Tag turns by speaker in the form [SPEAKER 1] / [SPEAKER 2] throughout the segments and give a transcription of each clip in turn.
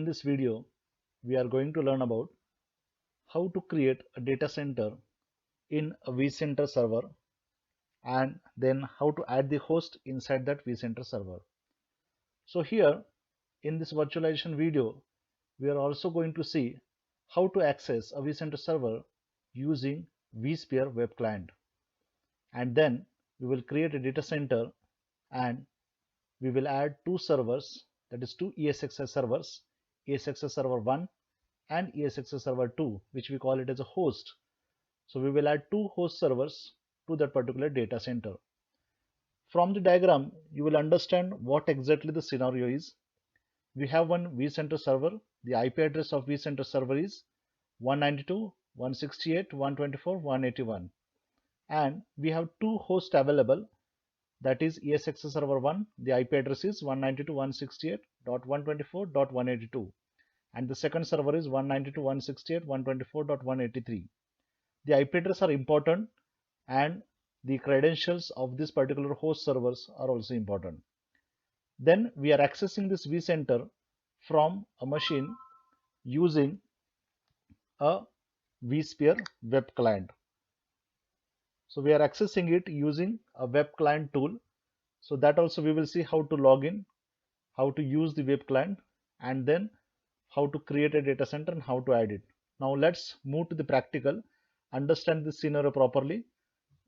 [SPEAKER 1] this video, we are going to learn about how to create a data center in a vCenter server and then how to add the host inside that vCenter server. So here in this virtualization video, we are also going to see how to access a vCenter server using vSphere web client. And then we will create a data center and we will add two servers, that is two ESXi servers, ESXi server 1 and ESXi server 2, which we call it as a host. So we will add two host servers to that particular data center. From the diagram, you will understand what exactly the scenario is. We have one vCenter server. The IP address of vCenter server is 192.168.124.181, and we have two hosts available, that is ESXi server 1, the IP address is 192.168.124.182, and the second server is 192.168.124.183. The IP address are important and the credentials of this particular host servers are also important. Then we are accessing this vCenter from a machine using a vSphere web client. So we are accessing it using a web client tool. So that also we will see how to log in, how to use the web client, and then how to create a data center and how to add it. Now let's move to the practical, understand this scenario properly.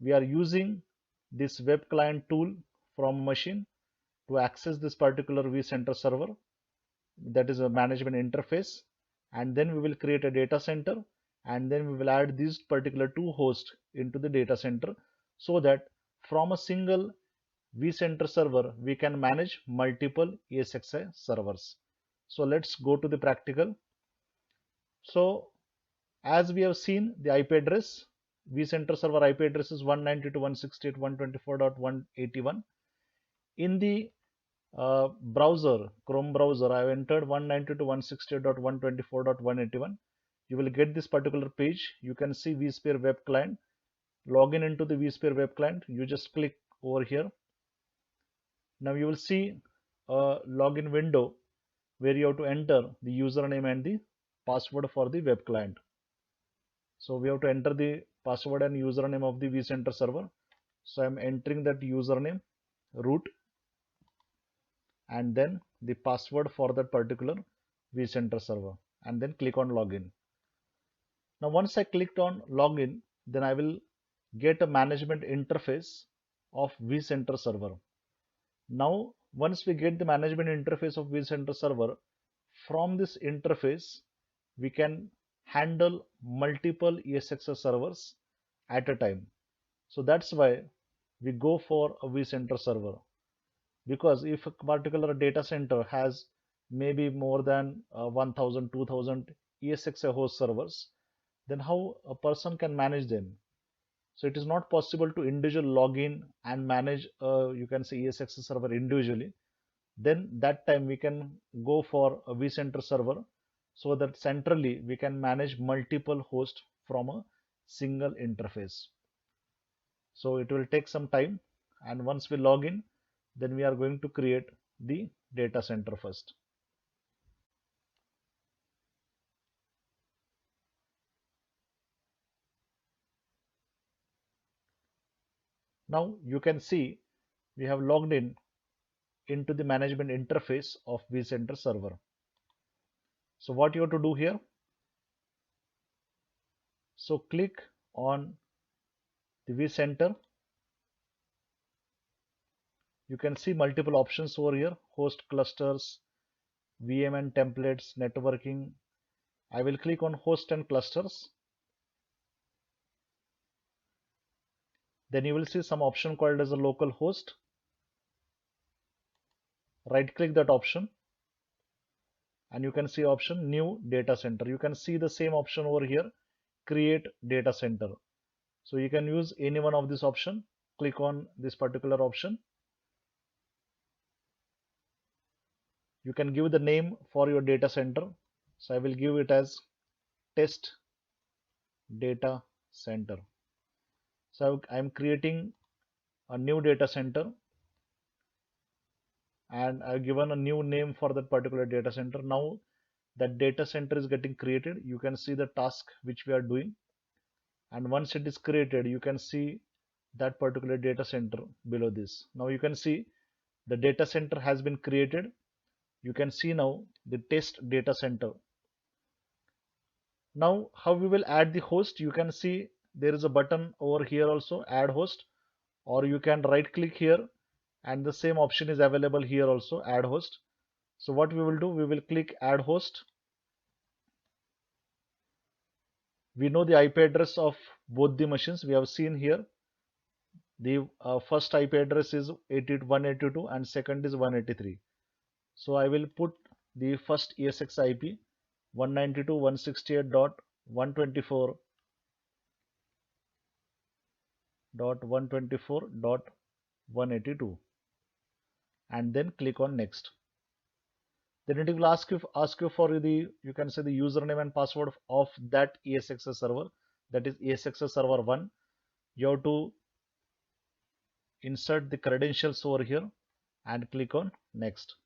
[SPEAKER 1] We are using this web client tool from machine to access this particular vCenter server, that is a management interface, and then we will create a data center, and then we will add these particular two hosts into the data center, so that from a single vCenter server we can manage multiple ESXi servers. So let's go to the practical. So as we have seen, the IP address, vCenter server IP address is 192.168.124.181. in the browser, Chrome browser, I have entered 192.168.124.181. You will get this particular page. You can see vSphere web client. Login into the vSphere web client. You just click over here. Now you will see a login window where you have to enter the username and the password for the web client. So we have to enter the password and username of the vCenter server. So I am entering that username, root, and then the password for that particular vCenter server, and then click on login. Now once I clicked on login, then I will get a management interface of vCenter server. Now once we get the management interface of vCenter server, from this interface we can handle multiple ESXi servers at a time. So that's why we go for a vCenter server, because if a particular data center has maybe more than 1000 2000 ESXi host servers, then how a person can manage them? So it is not possible to individual login and manage you can say ESXi server individually. Then that time we can go for a vCenter server, so that centrally we can manage multiple hosts from a single interface. So it will take some time, and once we log in, then we are going to create the data center first. Now you can see we have logged in into the management interface of vCenter server. So what you have to do here, so click on the vCenter. You can see multiple options over here: host, clusters, VM and templates, networking. I will click on host and clusters. Then you will see some option called as a local host. Right click that option and you can see option new data center. You can see the same option over here, create data center. So you can use any one of this option. Click on this particular option. You can give the name for your data center. So I will give it as test data center. So I am creating a new data center and I've given a new name for that particular data center. Now that data center is getting created. You can see the task which we are doing, and once it is created, you can see that particular data center below this. Now you can see the data center has been created. You can see now the test data center. Now how we will add the host? You can see there is a button over here also, add host, or you can right click here, and the same option is available here also, add host. So what we will do, we will click add host. We know the IP address of both the machines. We have seen here the first IP address is 182 and second is 183. So I will put the first ESX IP 192.168.124.182 and then click on next. Then it will ask you for the, you can say, the username and password of that ESXi server, that is ESXi server 1. You have to insert the credentials over here and click on next.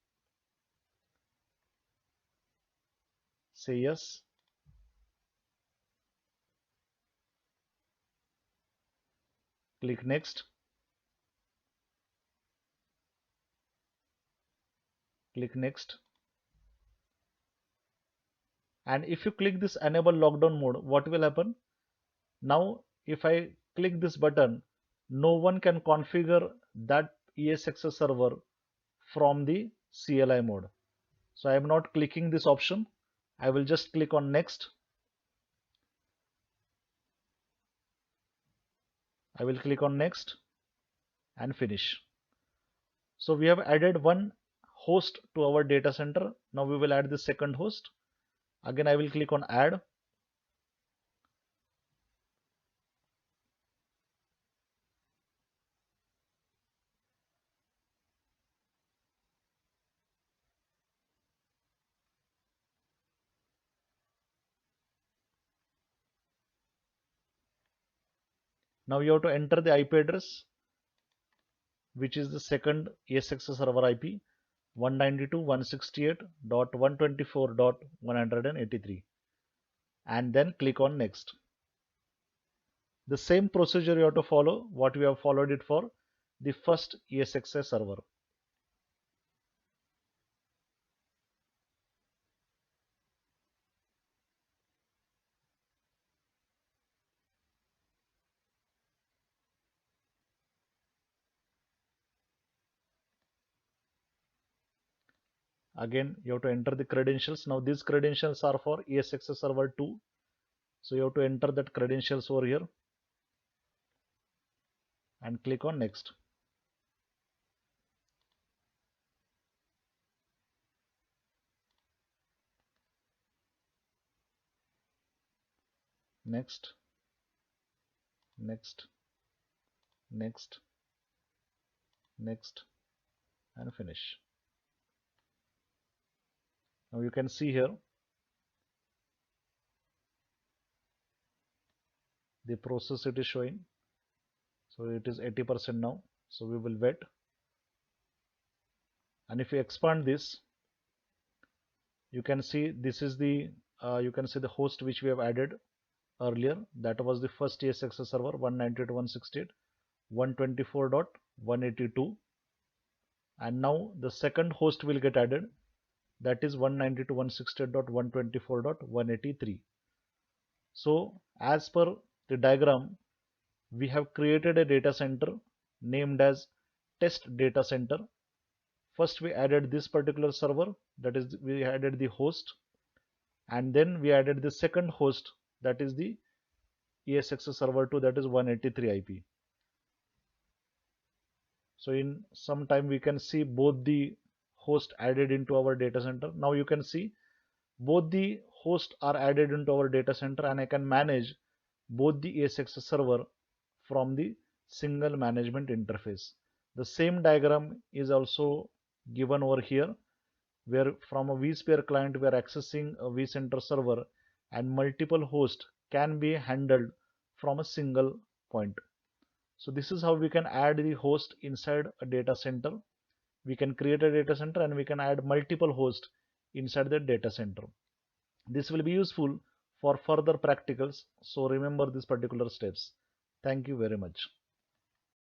[SPEAKER 1] Say yes. Click next. Click next. And if you click this enable lockdown mode, what will happen? Now if I click this button, no one can configure that ESXi server from the CLI mode. So I am not clicking this option. I will just click on next. I will click on next and finish. So we have added one host to our data center. Now we will add the second host. Again, I will click on add. Now you have to enter the IP address, which is the second ESXi server IP 192.168.124.183, and then click on next. The same procedure you have to follow what we have followed it for the first ESXi server. Again, you have to enter the credentials. Now these credentials are for ESXi server 2. So you have to enter that credentials over here and click on next. Next, next, next, next, and finish. Now you can see here the process it is showing. So it is 80% now. So we will wait. And if you expand this, you can see this is the you can see the host which we have added earlier. That was the first ESXi server 192.168.124.182, and now the second host will get added, that is 192.168.124.183. So as per the diagram, we have created a data center named as test data center. First we added this particular server, that is we added the host, and then we added the second host, that is the ESXi server 2, that is 183 IP. So in some time we can see both the host added into our data center. Now you can see both the hosts are added into our data center, and I can manage both the ESXi server from the single management interface. The same diagram is also given over here, where from a vSphere client we are accessing a vCenter server and multiple hosts can be handled from a single point. So this is how we can add the host inside a data center. We can create a data center and we can add multiple hosts inside the data center. This will be useful for further practicals. So remember these particular steps. Thank you very much.